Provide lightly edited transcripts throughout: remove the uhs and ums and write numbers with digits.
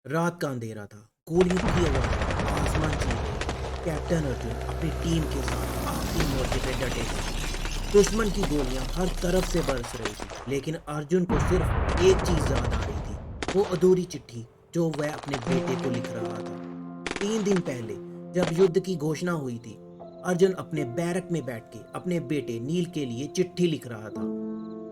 रात का अंधेरा था, गोलियों की आवाज, आसमान चीर रही। कैप्टन अर्जुन अपनी टीम के साथ आखिरी मोर्चे पे डटे थे। दुश्मन की गोलियां हर तरफ से बरस रही थी, लेकिन अर्जुन को सिर्फ एक चीज याद आ रही थी, वो अधूरी चिट्ठी जो वह अपने बेटे को लिख रहा था। 3 दिन पहले जब युद्ध की घोषणा हुई थी, अर्जुन अपने बैरक में बैठ के अपने बेटे नील के लिए चिट्ठी लिख रहा था।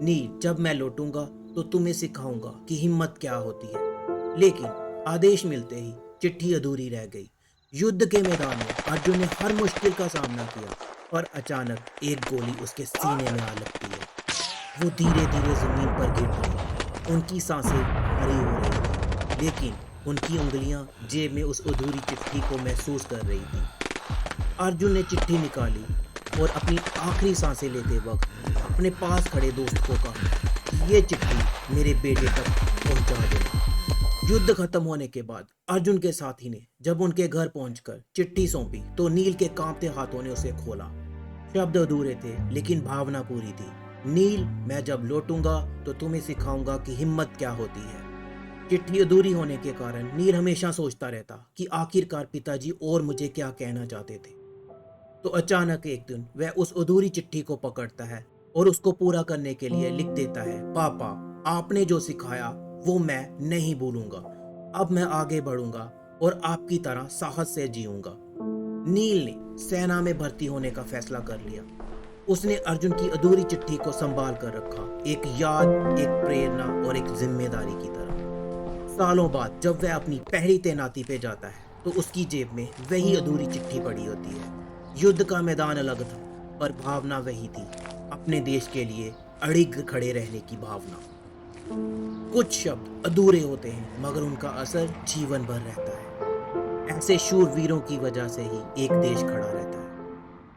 नील, जब मैं लौटूंगा तो तुम्हें सिखाऊंगा कि हिम्मत क्या होती है। लेकिन आदेश मिलते ही चिट्ठी अधूरी रह गई। युद्ध के मैदान में अर्जुन ने हर मुश्किल का सामना किया, पर अचानक एक गोली उसके सीने में आ लगती है। वो धीरे धीरे जमीन पर गिर पड़े। उनकी सांसें भारी हो रही थी, लेकिन उनकी उंगलियां जेब में उस अधूरी चिट्ठी को महसूस कर रही थी। अर्जुन ने चिट्ठी निकाली और अपनी आखिरी सांसें लेते वक्त अपने पास खड़े दोस्त को कहा कि ये चिट्ठी मेरे बेटे तक पहुंचा देना। युद्ध खत्म होने के बाद अर्जुन के साथी ने जब उनके घर पहुंचकर चिट्ठी सौंपी तो नील के कांपते हाथों ने उसे खोला। शब्द अधूरे थे, लेकिन भावना पूरी थी। नील, मैं जब लौटूंगा तो तुम्हें सिखाऊंगा कि हिम्मत क्या होती है। चिट्ठी अधूरी होने के कारण नील हमेशा सोचता रहता कि आखिरकार पिताजी और मुझे क्या कहना चाहते थे। तो अचानक एक दिन वह उस अधूरी चिट्ठी को पकड़ता है और उसको पूरा करने के लिए लिख देता है, पापा, आपने जो सिखाया वो मैं नहीं भूलूंगा। अब मैं आगे बढ़ूंगा और आपकी तरह साहस से जीऊंगा। नील ने सेना में भर्ती होने का फैसला कर लिया। उसने अर्जुन की अधूरी चिट्ठी को संभाल कर रखा, एक याद, एक प्रेरणा और एक जिम्मेदारी की तरह। सालों बाद जब वह अपनी पहली तैनाती पे जाता है तो उसकी जेब में वही अधूरी चिट्ठी पड़ी होती है। युद्ध का मैदान अलग था, पर भावना वही थी, अपने देश के लिए अड़िग खड़े रहने की भावना। कुछ शब्द अधूरे होते हैं, मगर उनका असर जीवन भर रहता है। ऐसे शूरवीरों की वजह से ही एक देश खड़ा रहता है।